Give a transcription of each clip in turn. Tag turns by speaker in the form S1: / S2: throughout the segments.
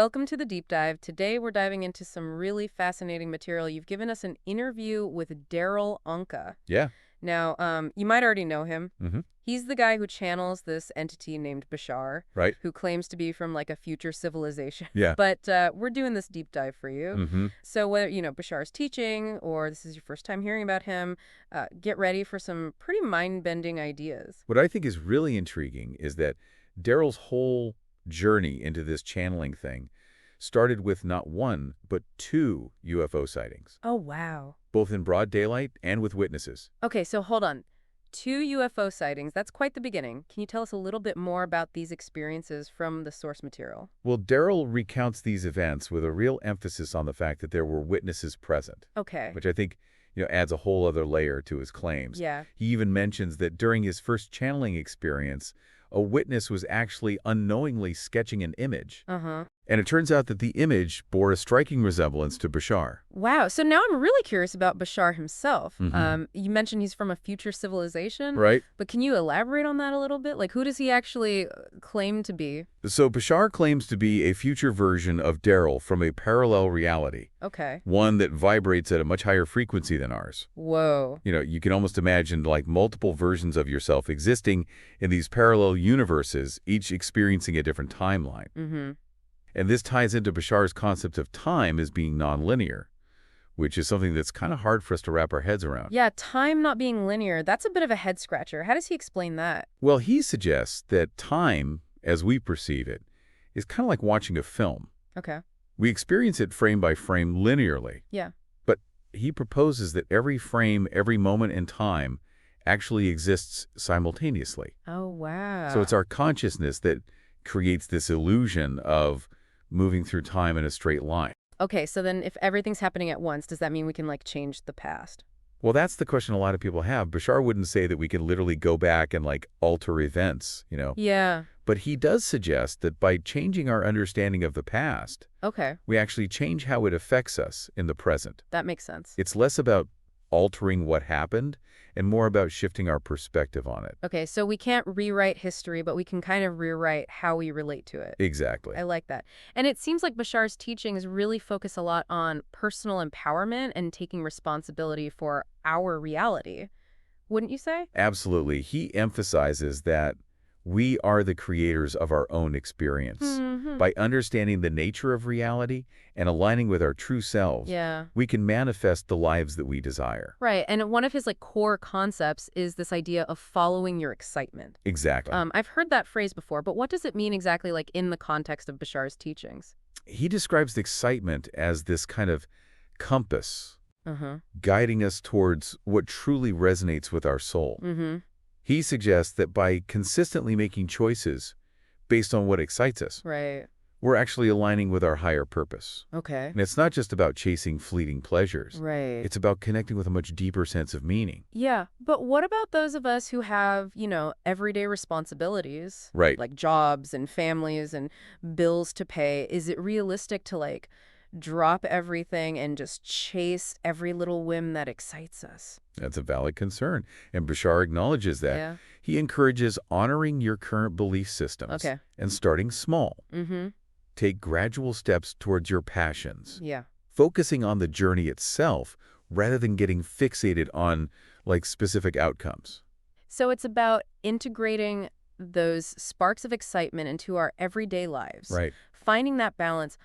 S1: Welcome to the deep dive. Today we're diving into some really fascinating material. You've given us an interview with Darryl Anka.
S2: Yeah.
S1: Now, you might already know him.
S2: Mm-hmm.
S1: He's the guy who channels this entity named Bashar,
S2: Right.
S1: who claims to be from like a future civilization.
S2: Yeah.
S1: But we're doing this deep dive for you.
S2: Mm-hmm.
S1: So whether, Bashar's teaching or this is your first time hearing about him, get ready for some pretty mind-bending ideas.
S2: What I think is really intriguing is that Darryl's whole journey into this channeling thing started with not one, but two UFO sightings,
S1: Oh, wow.
S2: both in broad daylight and with witnesses.
S1: Okay, so hold on. 2 UFO sightings, that's quite the beginning. Can you tell us a little bit more about these experiences from the source material?
S2: Well, Darryl recounts these events with a real emphasis on the fact that there were witnesses present,
S1: Okay.
S2: which I think adds a whole other layer to his claims.
S1: Yeah.
S2: He even mentions that during his first channeling experience, a witness was actually unknowingly sketching an image.
S1: Uh-huh.
S2: And it turns out that the image bore a striking resemblance to Bashar.
S1: Wow. So now I'm really curious about Bashar himself.
S2: Mhm.
S1: You mentioned he's from a future civilization.
S2: Right?
S1: But can you elaborate on that a little bit? Like, who does he actually claim to be?
S2: So Bashar claims to be a future version of Darryl from a parallel reality,
S1: Okay.
S2: one that vibrates at a much higher frequency than ours.
S1: Whoa.
S2: You can almost imagine like multiple versions of yourself existing in these parallel universes, each experiencing a different timeline.
S1: Mm-hmm.
S2: And this ties into Bashar's concept of time as being nonlinear, which is something that's kind of hard for us to wrap our heads around.
S1: Yeah, time not being linear, that's a bit of a head-scratcher. How does he explain that?
S2: Well, he suggests that time, as we perceive it, is kind of like watching a film.
S1: Okay.
S2: We experience it frame by frame linearly.
S1: Yeah.
S2: But he proposes that every frame, every moment in time actually exists simultaneously.
S1: Oh, wow.
S2: So it's our consciousness that creates this illusion of moving through time in a straight line.
S1: Okay, so then if everything's happening at once, does that mean we can, like, change the past?
S2: Well, that's the question a lot of people have. Bashar wouldn't say that we can literally go back and, like, alter events,
S1: Yeah.
S2: But he does suggest that by changing our understanding of the past,
S1: Okay.
S2: we actually change how it affects us in the present.
S1: That makes sense.
S2: It's less about altering what happened and more about shifting our perspective on it.
S1: Okay, so we can't rewrite history, but we can kind of rewrite how we relate to it.
S2: Exactly.
S1: I like that. And it seems like Bashar's teachings really focus a lot on personal empowerment and taking responsibility for our reality. Wouldn't you say?
S2: Absolutely. He emphasizes that we are the creators of our own experience.
S1: Mm-hmm.
S2: By understanding the nature of reality and aligning with our true selves,
S1: Yeah.
S2: we can manifest the lives that we desire.
S1: Right. And one of his core concepts is this idea of following your excitement.
S2: Exactly.
S1: I've heard that phrase before, but what does it mean exactly, like, in the context of Bashar's teachings?
S2: He describes the excitement as this kind of compass
S1: Uh-huh.
S2: guiding us towards what truly resonates with our soul.
S1: Mm-hmm.
S2: He suggests that by consistently making choices based on what excites us,
S1: Right.
S2: we're actually aligning with our higher purpose.
S1: Okay.
S2: And it's not just about chasing fleeting pleasures.
S1: Right.
S2: It's about connecting with a much deeper sense of meaning.
S1: Yeah, but what about those of us who have, everyday responsibilities?
S2: Right.
S1: Like jobs and families and bills to pay. Is it realistic to, like, drop everything and just chase every little whim that excites us?
S2: That's a valid concern, and Bashar acknowledges that.
S1: Yeah.
S2: He encourages honoring your current belief systems
S1: Okay.
S2: and starting small.
S1: Mm-hmm.
S2: Take gradual steps towards your passions,
S1: Yeah.
S2: focusing on the journey itself rather than getting fixated on, like, specific outcomes.
S1: So it's about integrating those sparks of excitement into our everyday lives.
S2: Right,
S1: Finding that balance.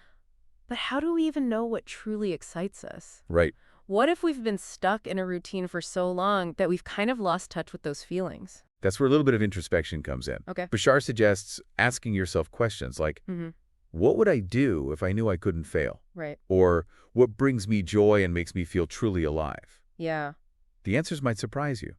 S1: But how do we even know what truly excites us?
S2: right.
S1: What if we've been stuck in a routine for so long that we've kind of lost touch with those feelings?
S2: That's where a little bit of introspection comes in.
S1: Okay.
S2: Bashar suggests asking yourself questions like,
S1: Mm-hmm.
S2: what would I do if I knew I couldn't fail?
S1: Right.
S2: Or what brings me joy and makes me feel truly alive?
S1: Yeah.
S2: The answers might surprise you.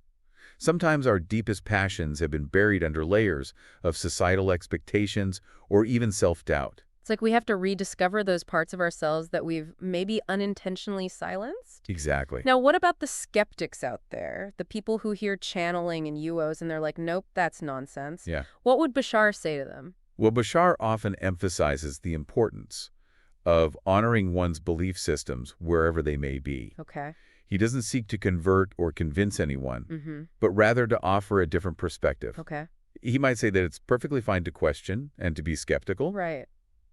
S2: Sometimes our deepest passions have been buried under layers of societal expectations or even self-doubt.
S1: It's like we have to rediscover those parts of ourselves that we've maybe unintentionally silenced.
S2: Exactly.
S1: Now, what about the skeptics out there? The people who hear channeling and UOs and they're like, nope, that's nonsense.
S2: Yeah.
S1: What would Bashar say to them?
S2: Well, Bashar often emphasizes the importance of honoring one's belief systems wherever they may be.
S1: Okay.
S2: He doesn't seek to convert or convince anyone,
S1: Mm-hmm.
S2: but rather to offer a different perspective.
S1: Okay.
S2: He might say that it's perfectly fine to question and to be skeptical,
S1: Right.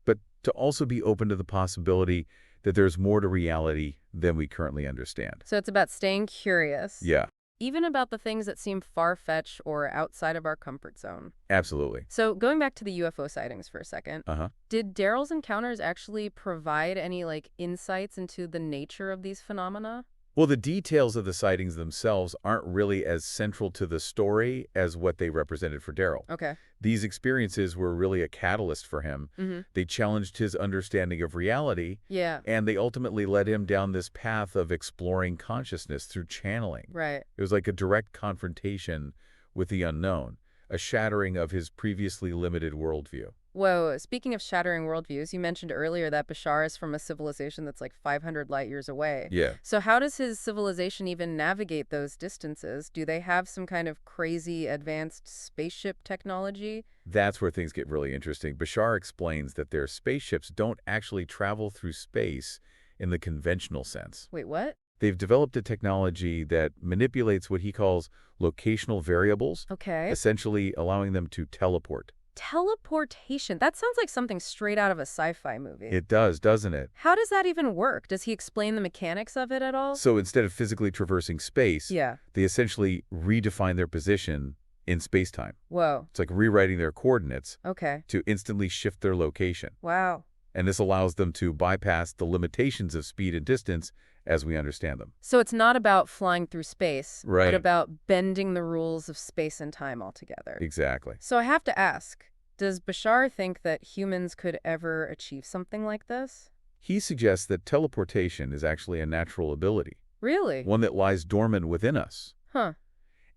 S2: but to also be open to the possibility that there's more to reality than we currently understand.
S1: So it's about staying curious,
S2: Yeah,
S1: even about the things that seem far-fetched or outside of our comfort zone.
S2: absolutely.
S1: So going back to the UFO sightings for a second,
S2: Uh-huh.
S1: did Daryl's encounters actually provide any, insights into the nature of these phenomena?
S2: Well, the details of the sightings themselves aren't really as central to the story as what they represented for Darryl.
S1: Okay.
S2: These experiences were really a catalyst for him.
S1: Mm-hmm.
S2: They challenged his understanding of reality,
S1: Yeah,
S2: and they ultimately led him down this path of exploring consciousness through channeling.
S1: right.
S2: It was like a direct confrontation with the unknown, a shattering of his previously limited worldview.
S1: Whoa, speaking of shattering worldviews, you mentioned earlier that Bashar is from a civilization that's like 500 light years away.
S2: Yeah,
S1: So how does his civilization even navigate those distances? Do they have some kind of crazy advanced spaceship technology?
S2: that's where things get really interesting. Bashar explains that their spaceships don't actually travel through space in the conventional sense.
S1: Wait, what?
S2: They've developed a technology that manipulates what he calls locational variables,
S1: Okay.
S2: essentially allowing them to teleport.
S1: Teleportation. That sounds like something straight out of a sci-fi movie.
S2: It does, doesn't it?
S1: How does that even work? Does he explain the mechanics of it at all?
S2: So instead of physically traversing space,
S1: Yeah.
S2: they essentially redefine their position in space-time.
S1: Whoa.
S2: It's like rewriting their coordinates
S1: Okay.
S2: to instantly shift their location.
S1: Wow.
S2: And this allows them to bypass the limitations of speed and distance as we understand them.
S1: So it's not about flying through space,
S2: Right.
S1: but about bending the rules of space and time altogether.
S2: Exactly.
S1: So I have to ask, does Bashar think that humans could ever achieve something like this?
S2: He suggests that teleportation is actually a natural ability,
S1: Really?
S2: one that lies dormant within us.
S1: Huh.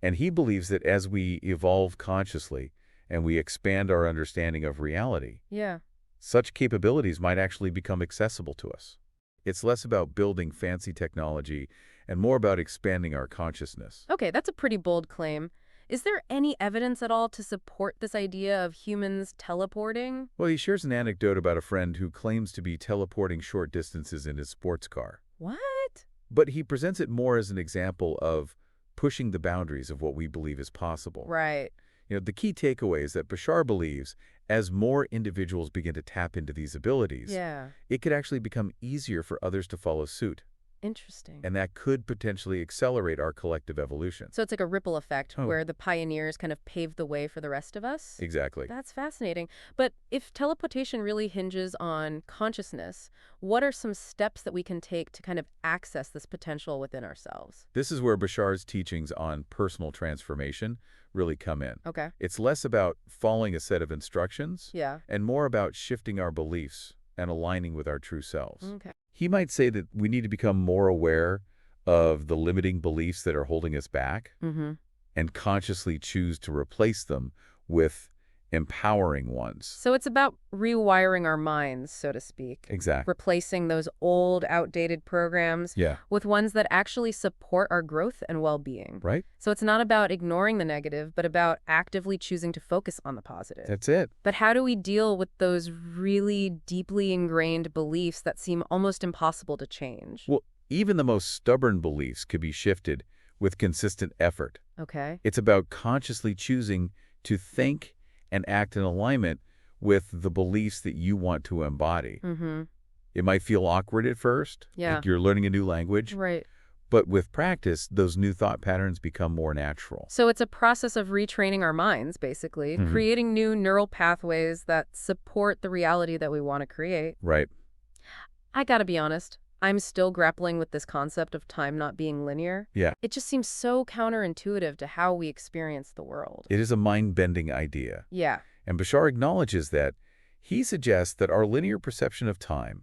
S2: And he believes that as we evolve consciously and we expand our understanding of reality,
S1: Yeah.
S2: such capabilities might actually become accessible to us. It's less about building fancy technology and more about expanding our consciousness.
S1: Okay, that's a pretty bold claim. Is there any evidence at all to support this idea of humans teleporting?
S2: Well, he shares an anecdote about a friend who claims to be teleporting short distances in his sports car.
S1: What?
S2: But he presents it more as an example of pushing the boundaries of what we believe is possible.
S1: Right.
S2: The key takeaway is that Bashar believes as more individuals begin to tap into these abilities,
S1: Yeah.
S2: it could actually become easier for others to follow suit.
S1: Interesting.
S2: And that could potentially accelerate our collective evolution.
S1: So it's like a ripple effect
S2: Oh.
S1: where the pioneers kind of paved the way for the rest of us?
S2: Exactly.
S1: That's fascinating. But if teleportation really hinges on consciousness, what are some steps that we can take to kind of access this potential within ourselves?
S2: This is where Bashar's teachings on personal transformation really come in.
S1: Okay.
S2: It's less about following a set of instructions
S1: Yeah.
S2: and more about shifting our beliefs and aligning with our true selves.
S1: Okay.
S2: He might say that we need to become more aware of the limiting beliefs that are holding us back
S1: Mm-hmm.
S2: and consciously choose to replace them with empowering ones.
S1: So it's about rewiring our minds, so to speak.
S2: Exactly.
S1: Replacing those old, outdated programs
S2: Yeah.
S1: with ones that actually support our growth and well-being.
S2: Right?
S1: So it's not about ignoring the negative, but about actively choosing to focus on the positive.
S2: That's it.
S1: But how do we deal with those really deeply ingrained beliefs that seem almost impossible to change?
S2: Well, even the most stubborn beliefs could be shifted with consistent effort.
S1: Okay.
S2: It's about consciously choosing to think and act in alignment with the beliefs that you want to embody.
S1: Mm-hmm.
S2: It might feel awkward at first,
S1: Yeah.
S2: like you're learning a new language,
S1: Right.
S2: but with practice, those new thought patterns become more natural.
S1: So it's a process of retraining our minds, basically,
S2: Mhm.
S1: creating new neural pathways that support the reality that we want to create.
S2: Right.
S1: I gotta be honest, I'm still grappling with this concept of time not being linear.
S2: Yeah.
S1: It just seems so counterintuitive to how we experience the world.
S2: It is a mind-bending idea.
S1: Yeah.
S2: And Bashar acknowledges that. He suggests that our linear perception of time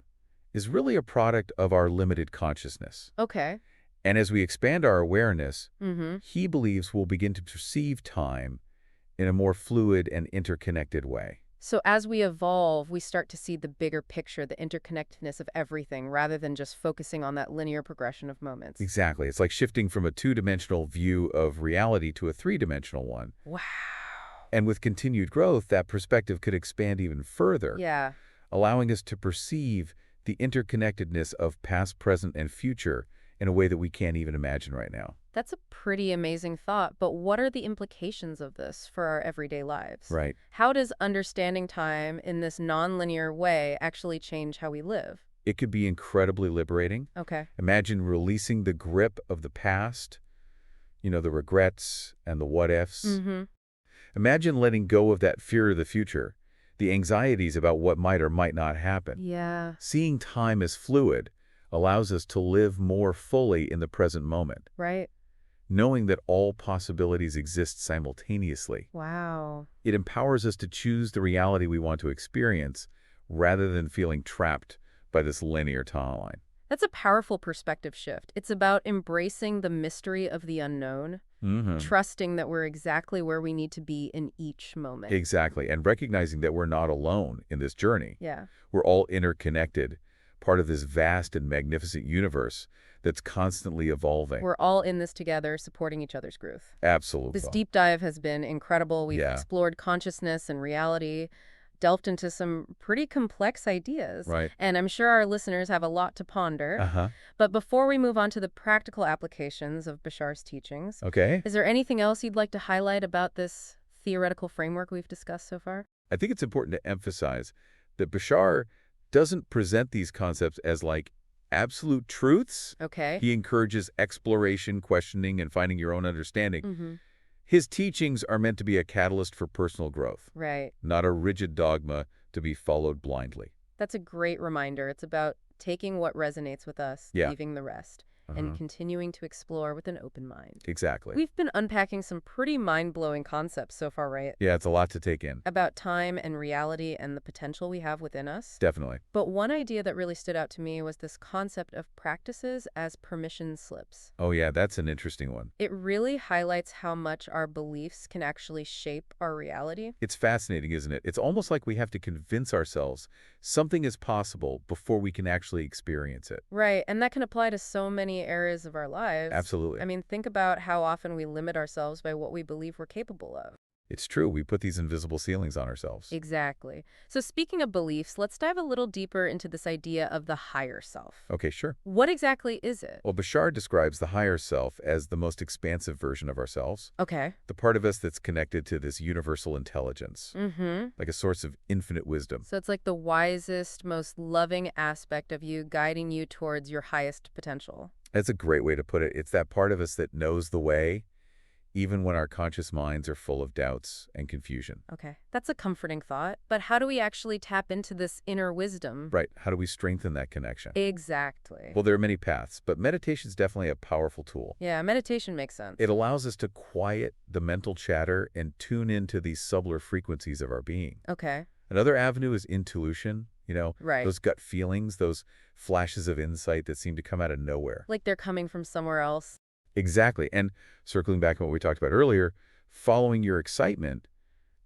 S2: is really a product of our limited consciousness.
S1: Okay.
S2: And as we expand our awareness,
S1: Mm-hmm.
S2: he believes we'll begin to perceive time in a more fluid and interconnected way.
S1: So as we evolve, we start to see the bigger picture, the interconnectedness of everything, rather than just focusing on that linear progression of moments.
S2: Exactly. It's like shifting from a two-dimensional view of reality to a three-dimensional one.
S1: Wow.
S2: And with continued growth, that perspective could expand even further,
S1: Yeah.
S2: allowing us to perceive the interconnectedness of past, present, and future in a way that we can't even imagine right now.
S1: That's a pretty amazing thought, but what are the implications of this for our everyday lives?
S2: Right.
S1: How does understanding time in this nonlinear way actually change how we live?
S2: It could be incredibly liberating.
S1: Okay.
S2: Imagine releasing the grip of the past, the regrets and the what ifs.
S1: Mm-hmm.
S2: Imagine letting go of that fear of the future, the anxieties about what might or might not happen.
S1: Yeah,
S2: Seeing time as fluid allows us to live more fully in the present moment,
S1: right.
S2: knowing that all possibilities exist simultaneously.
S1: Wow.
S2: It empowers us to choose the reality we want to experience rather than feeling trapped by this linear timeline.
S1: That's a powerful perspective shift. It's about embracing the mystery of the unknown,
S2: Mm-hmm.
S1: trusting that we're exactly where we need to be in each moment.
S2: Exactly, and recognizing that we're not alone in this journey.
S1: Yeah.
S2: We're all interconnected, part of this vast and magnificent universe that's constantly evolving.
S1: We're all in this together, supporting each other's growth. This
S2: Absolutely.
S1: deep dive has been incredible. We've
S2: Yeah,
S1: explored consciousness and reality, delved into some pretty complex ideas,
S2: right.
S1: and I'm sure our listeners have a lot to ponder.
S2: Uh-huh.
S1: But before we move on to the practical applications of Bashar's teachings,
S2: Okay.
S1: is there anything else you'd like to highlight about this theoretical framework we've discussed so far?
S2: I think it's important to emphasize that Bashar doesn't present these concepts as like absolute truths.
S1: Okay.
S2: He encourages exploration, questioning, and finding your own understanding.
S1: Mm-hmm.
S2: His teachings are meant to be a catalyst for personal growth,
S1: Right.
S2: not a rigid dogma to be followed blindly.
S1: That's a great reminder. It's about taking what resonates with us,
S2: Yeah.
S1: leaving the rest, and
S2: Uh-huh.
S1: continuing to explore with an open mind.
S2: Exactly.
S1: We've been unpacking some pretty mind-blowing concepts so far, right?
S2: Yeah, it's a lot to take in.
S1: About time and reality and the potential we have within us.
S2: Definitely.
S1: But one idea that really stood out to me was this concept of practices as permission slips.
S2: Oh, yeah, that's an interesting one.
S1: It really highlights how much our beliefs can actually shape our reality.
S2: It's fascinating, isn't it? It's almost like we have to convince ourselves something is possible before we can actually experience it.
S1: Right, and that can apply to so many areas of our lives.
S2: Absolutely.
S1: I mean, think about how often we limit ourselves by what we believe we're capable of.
S2: It's true. We put these invisible ceilings on ourselves.
S1: Exactly. So speaking of beliefs, let's dive a little deeper into this idea of the higher self.
S2: Okay, sure.
S1: What exactly is it?
S2: Well, Bashar describes the higher self as the most expansive version of ourselves,
S1: Okay.
S2: the part of us that's connected to this universal intelligence,
S1: Mm-hmm.
S2: like a source of infinite wisdom.
S1: So it's like the wisest, most loving aspect of you guiding you towards your highest potential.
S2: That's a great way to put it. It's that part of us that knows the way, even when our conscious minds are full of doubts and confusion.
S1: Okay. That's a comforting thought. But how do we actually tap into this inner wisdom?
S2: Right. How do we strengthen that connection?
S1: Exactly.
S2: Well, there are many paths, but meditation is definitely a powerful tool.
S1: Yeah, meditation makes sense.
S2: It allows us to quiet the mental chatter and tune into these subtler frequencies of our being.
S1: Okay.
S2: Another avenue is intuition,
S1: Right.
S2: those gut feelings, those flashes of insight that seem to come out of nowhere.
S1: Like they're coming from somewhere else.
S2: Exactly. And circling back on what we talked about earlier, following your excitement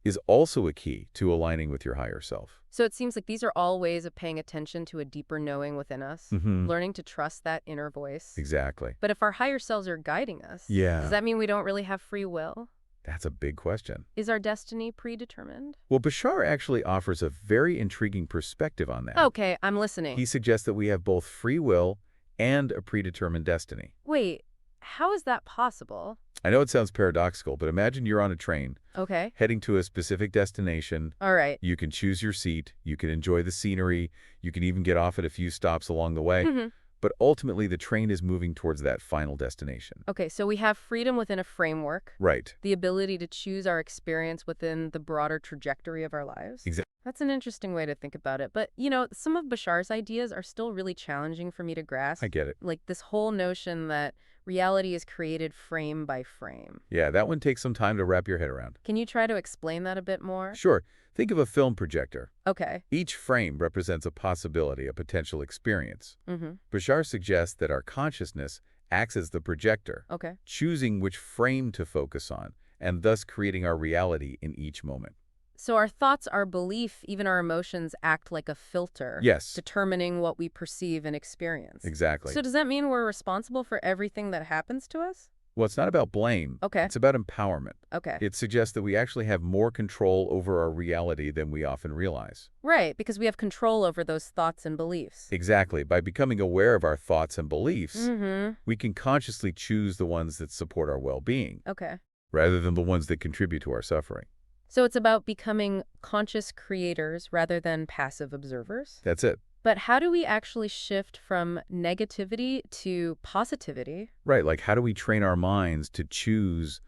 S2: is also a key to aligning with your higher self.
S1: So it seems like these are all ways of paying attention to a deeper knowing within us,
S2: Mm-hmm.
S1: learning to trust that inner voice.
S2: Exactly.
S1: But if our higher selves are guiding us,
S2: Yeah.
S1: does that mean we don't really have free will?
S2: That's a big question.
S1: Is our destiny predetermined?
S2: Well, Bashar actually offers a very intriguing perspective on that.
S1: Okay, I'm listening.
S2: He suggests that we have both free will and a predetermined destiny.
S1: Wait, how is that possible?
S2: I know it sounds paradoxical, but imagine you're on a train
S1: Okay.
S2: heading to a specific destination.
S1: All right.
S2: You can choose your seat, you can enjoy the scenery, you can even get off at a few stops along the way,
S1: Mhm.
S2: but ultimately the train is moving towards that final destination.
S1: Okay, so we have freedom within a framework,
S2: Right.
S1: the ability to choose our experience within the broader trajectory of our lives.
S2: Exactly.
S1: That's an interesting way to think about it. But, some of Bashar's ideas are still really challenging for me to grasp.
S2: I get it.
S1: Like this whole notion that reality is created frame by frame.
S2: Yeah, that one takes some time to wrap your head around.
S1: Can you try to explain that a bit more?
S2: Sure. Think of a film projector.
S1: Okay.
S2: Each frame represents a possibility, a potential experience.
S1: Mm-hmm.
S2: Bashar suggests that our consciousness acts as the projector,
S1: Okay.
S2: choosing which frame to focus on, and thus creating our reality in each moment.
S1: So our thoughts, our belief, even our emotions act like a filter,
S2: Yes,
S1: determining what we perceive and experience.
S2: exactly.
S1: So does that mean we're responsible for everything that happens to us?
S2: Well, it's not about blame.
S1: Okay.
S2: It's about empowerment.
S1: Okay.
S2: It suggests that we actually have more control over our reality than we often realize.
S1: Right, because we have control over those thoughts and beliefs.
S2: Exactly. By becoming aware of our thoughts and beliefs,
S1: Mm-hmm.
S2: we can consciously choose the ones that support our well-being,
S1: Okay.
S2: rather than the ones that contribute to our suffering.
S1: So it's about becoming conscious creators rather than passive observers?
S2: That's it.
S1: But how do we actually shift from negativity to positivity?
S2: Right, like how do we train our minds to choose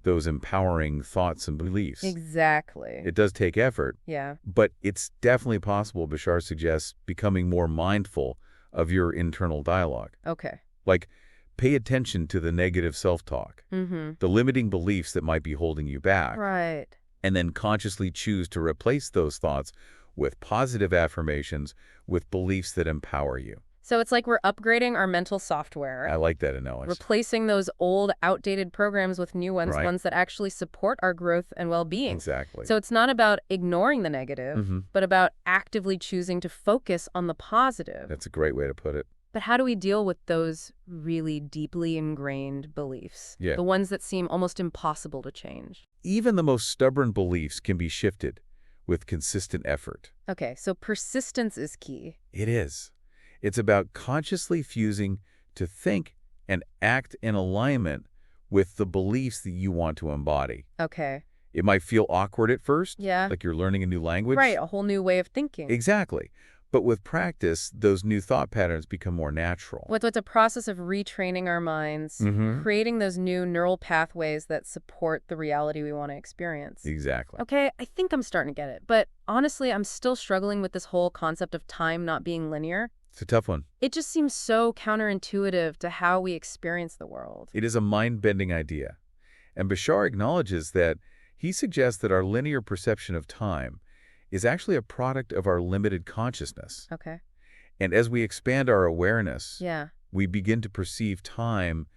S2: those empowering thoughts and beliefs?
S1: Exactly.
S2: It does take effort,
S1: Yeah.
S2: but it's definitely possible, Bashar suggests, becoming more mindful of your internal dialogue.
S1: Okay.
S2: Like, pay attention to the negative self-talk,
S1: Mm-hmm.
S2: the limiting beliefs that might be holding you back,
S1: Right.
S2: and then consciously choose to replace those thoughts with positive affirmations, with beliefs that empower you.
S1: So it's like we're upgrading our mental
S2: I
S1: software,
S2: like that analogy.
S1: replacing those old, outdated programs with new ones,
S2: Right.
S1: ones that actually support our growth and well-being.
S2: Exactly.
S1: So it's not about ignoring the negative,
S2: Mm-hmm.
S1: but about actively choosing to focus on the positive.
S2: That's a great way to put it.
S1: But how do we deal with those really deeply ingrained beliefs?
S2: Yeah.
S1: The ones that seem almost impossible to change?
S2: Even the most stubborn beliefs can be shifted with consistent effort.
S1: Okay, so persistence is key.
S2: It is. It's about consciously fusing to think and act in alignment with the beliefs that you want to embody.
S1: Okay.
S2: It might feel awkward at first,
S1: Yeah.
S2: like you're learning a new language.
S1: Right, a whole new way of thinking.
S2: Exactly. But with practice, those new thought patterns become more natural.
S1: What's a process of retraining our minds,
S2: Mm-hmm.
S1: creating those new neural pathways that support the reality we want to experience.
S2: Exactly.
S1: Okay, I think I'm starting to get it. But honestly, I'm still struggling with this whole concept of time not being linear.
S2: It's a tough one.
S1: It just seems so counterintuitive to how we experience the world.
S2: It is a mind-bending idea. And Bashar acknowledges that he suggests that our linear perception of time is actually a product of our limited consciousness.
S1: Okay.
S2: And as we expand our awareness,
S1: Yeah.
S2: we begin to perceive time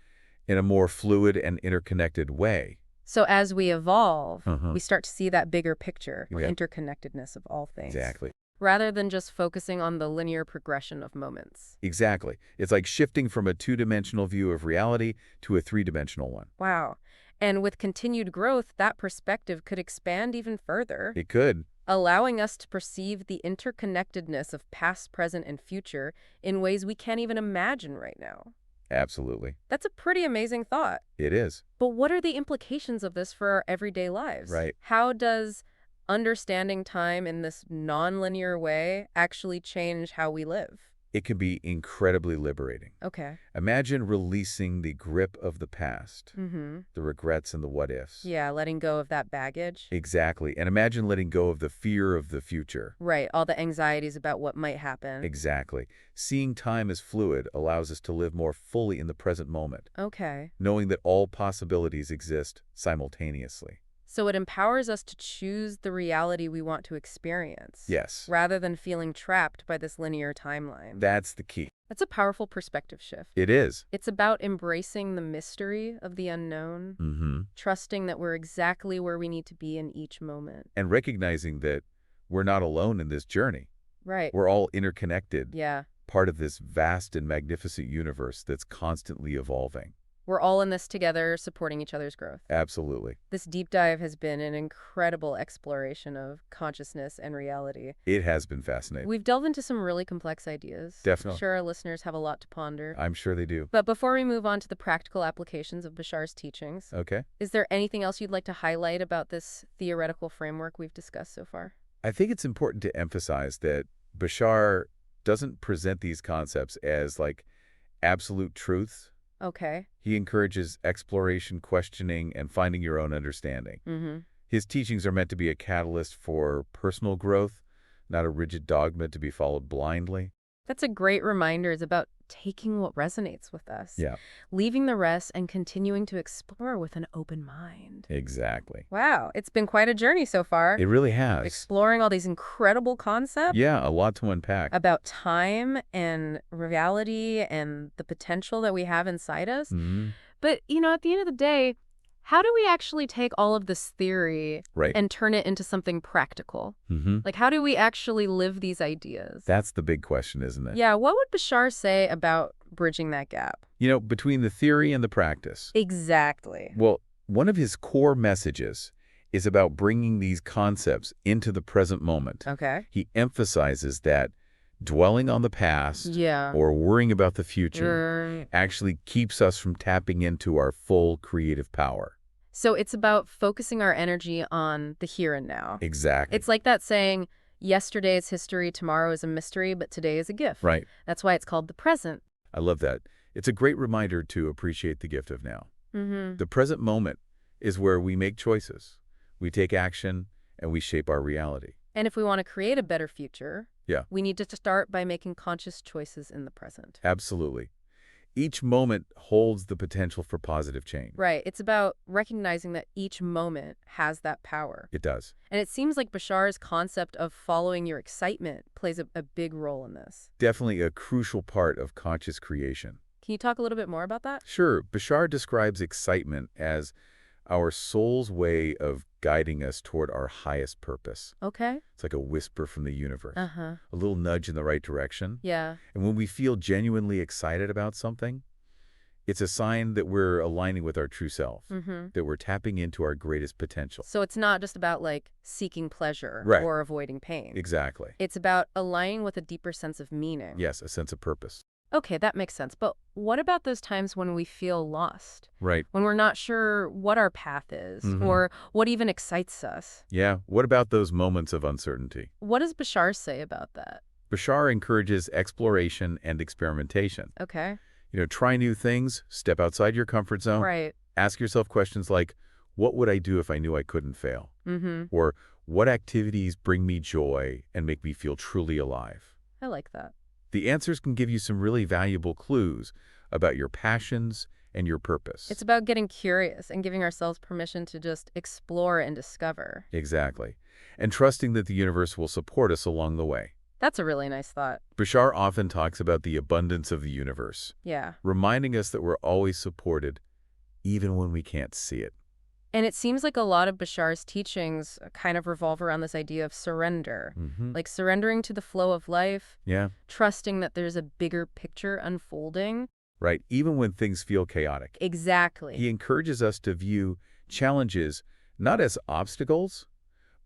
S2: in a more fluid and interconnected way.
S1: So as we evolve,
S2: Uh-huh.
S1: we start to see that bigger picture, or
S2: Yeah.
S1: interconnectedness of all things.
S2: Exactly.
S1: Rather than just focusing on the linear progression of moments.
S2: Exactly. It's like shifting from a two-dimensional view of reality to a three-dimensional one.
S1: Wow. And with continued growth, that perspective could expand even further,
S2: It could.
S1: allowing us to perceive the interconnectedness of past, present, and future in ways we can't even imagine right now.
S2: Absolutely.
S1: That's a pretty amazing thought.
S2: It is.
S1: But what are the implications of this for our everyday lives?
S2: Right.
S1: How does understanding time in this nonlinear way actually change how we live?
S2: It can be incredibly liberating.
S1: Okay.
S2: Imagine releasing the grip of the past,
S1: Mm-hmm.
S2: the regrets and the what-ifs.
S1: Yeah, letting go of that baggage.
S2: Exactly. And imagine letting go of the fear of the future.
S1: Right, all the anxieties about what might happen.
S2: Exactly. Seeing time as fluid allows us to live more fully in the present moment,
S1: Okay.
S2: knowing that all possibilities exist simultaneously.
S1: So it empowers us to choose the reality we want to experience.
S2: Yes.
S1: Rather than feeling trapped by this linear timeline.
S2: That's the key.
S1: That's a powerful perspective shift.
S2: It is.
S1: It's about embracing the mystery of the unknown,
S2: Mm-hmm.
S1: trusting that we're exactly where we need to be in each moment.
S2: And recognizing that we're not alone in this journey.
S1: Right.
S2: We're all interconnected,
S1: Yeah.
S2: part of this vast and magnificent universe that's constantly evolving.
S1: We're all in this together, supporting each other's growth.
S2: Absolutely.
S1: This deep dive has been an incredible exploration of consciousness and reality.
S2: It has been fascinating.
S1: We've delved into some really complex ideas.
S2: Definitely.
S1: I'm sure our listeners have a lot to ponder.
S2: I'm sure they do.
S1: But before we move on to the practical applications of Bashar's teachings,
S2: Okay.
S1: is there anything else you'd like to highlight about this theoretical framework we've discussed so far?
S2: I think it's important to emphasize that Bashar doesn't present these concepts as like absolute truths.
S1: Okay.
S2: He encourages exploration, questioning, and finding your own understanding.
S1: Mm-hmm.
S2: His teachings are meant to be a catalyst for personal growth, not a rigid dogma to be followed blindly.
S1: That's a great reminder. It's about taking what resonates with us,
S2: Yeah,
S1: leaving the rest, and continuing to explore with an open mind.
S2: exactly.
S1: Wow, it's been quite a journey so far.
S2: It really has.
S1: Exploring all these incredible concepts
S2: Yeah, a lot to unpack.
S1: about time and reality and the potential that we have inside us.
S2: Mhm.
S1: But, at the end of the day, how do we actually take all of this theory
S2: Right.
S1: and turn it into something practical?
S2: Mm-hmm.
S1: Like, how do we actually live these ideas?
S2: That's the big question, isn't it?
S1: Yeah, what would Bashar say about bridging that gap?
S2: Between the theory and the practice.
S1: Exactly.
S2: Well, one of his core messages is about bringing these concepts into the present moment.
S1: Okay.
S2: He emphasizes that dwelling on the past
S1: Yeah.
S2: or worrying about the future
S1: Mm.
S2: actually keeps us from tapping into our full creative power.
S1: So it's about focusing our energy on the here and now.
S2: Exactly.
S1: It's like that saying, yesterday is history, tomorrow is a mystery, but today is a gift.
S2: Right.
S1: That's why it's called the present.
S2: I love that. It's a great reminder to appreciate the gift of now.
S1: Mm-hmm.
S2: The present moment is where we make choices, we take action, and we shape our reality.
S1: And if we want to create a better future,
S2: Yeah.
S1: we need to start by making conscious choices in the present.
S2: Absolutely. Each moment holds the potential for positive change.
S1: Right. It's about recognizing that each moment has that power.
S2: It does.
S1: And it seems like Bashar's concept of following your excitement plays a big role in this.
S2: Definitely a crucial part of conscious creation.
S1: Can you talk a little bit more about that?
S2: Sure, Bashar describes excitement as our soul's way of guiding us toward our highest purpose.
S1: Okay.
S2: It's like a whisper from the universe,
S1: Uh-huh.
S2: a little nudge in the right direction.
S1: Yeah.
S2: And when we feel genuinely excited about something, it's a sign that we're aligning with our true self,
S1: Mm-hmm.
S2: that we're tapping into our greatest potential.
S1: So it's not just about like seeking pleasure
S2: Right.
S1: or avoiding pain.
S2: Exactly.
S1: It's about aligning with a deeper sense of meaning.
S2: Yes, a sense of purpose.
S1: Okay, that makes sense. But what about those times when we feel lost?
S2: Right.
S1: When we're not sure what our path is
S2: Mhm.
S1: or what even excites us?
S2: Yeah. What about those moments of uncertainty?
S1: What does Bashar say about that?
S2: Bashar encourages exploration and experimentation.
S1: Okay.
S2: Try new things, step outside your comfort zone.
S1: Right.
S2: Ask yourself questions like, what would I do if I knew I couldn't fail?
S1: Mm-hmm.
S2: Or what activities bring me joy and make me feel truly alive?
S1: I like that.
S2: The answers can give you some really valuable clues about your passions and your purpose.
S1: It's about getting curious and giving ourselves permission to just explore and discover.
S2: Exactly. And trusting that the universe will support us along the way.
S1: That's a really nice thought.
S2: Bashar often talks about the abundance of the universe,
S1: Yeah.
S2: reminding us that we're always supported, even when we can't see it.
S1: And it seems like a lot of Bashar's teachings kind of revolve around this idea of surrender.
S2: Mm-hmm.
S1: Like surrendering to the flow of life,
S2: Yeah,
S1: trusting that there's a bigger picture unfolding.
S2: right. Even when things feel chaotic.
S1: Exactly.
S2: He encourages us to view challenges not as obstacles,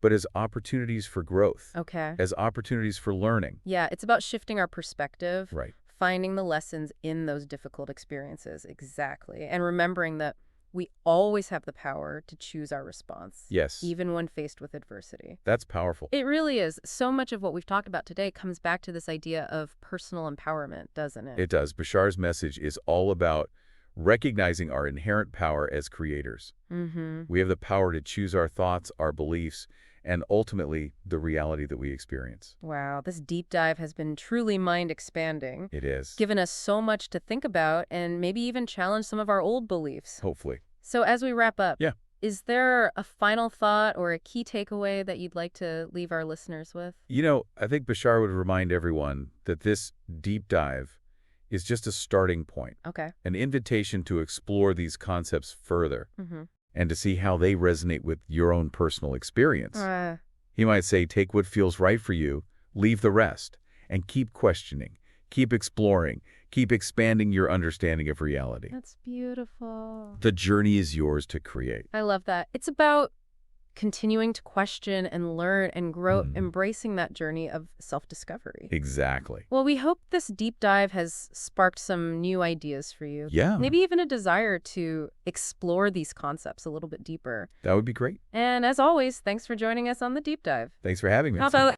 S2: but as opportunities for growth,
S1: Okay.
S2: as opportunities for learning.
S1: Yeah, it's about shifting our perspective,
S2: Right.
S1: finding the lessons in those difficult experiences. Exactly. And remembering that we always have the power to choose our response,
S2: Yes,
S1: even when faced with adversity.
S2: that's powerful.
S1: It really is. So much of what we've talked about today comes back to this idea of personal empowerment, doesn't it?
S2: It does. Bashar's message is all about recognizing our inherent power as creators.
S1: Mm-hmm.
S2: We have the power to choose our thoughts, our beliefs, and ultimately the reality that we experience.
S1: Wow, this deep dive has been truly mind-expanding,
S2: It is.
S1: given us so much to think about and maybe even challenge some of our old beliefs.
S2: Hopefully.
S1: So as we wrap up,
S2: Yeah.
S1: is there a final thought or a key takeaway that you'd like to leave our listeners with?
S2: I think Bashar would remind everyone that this deep dive is just a starting point,
S1: Okay.
S2: an invitation to explore these concepts further
S1: Mm-hmm.
S2: and to see how they resonate with your own personal experience.
S1: Uh,
S2: He might say, take what feels right for you, leave the rest, and keep questioning, keep exploring, keep expanding your understanding of reality.
S1: that's beautiful.
S2: The journey is yours to create.
S1: I love that. It's about continuing to question and learn and grow,
S2: Mhm.
S1: embracing that journey of self-discovery.
S2: Exactly.
S1: Well, we hope this deep dive has sparked some new ideas for you.
S2: Yeah,
S1: Maybe even a desire to explore these concepts a little bit deeper.
S2: that would be great.
S1: And as always, thanks for joining us on the deep dive.
S2: Thanks for having me.
S1: How about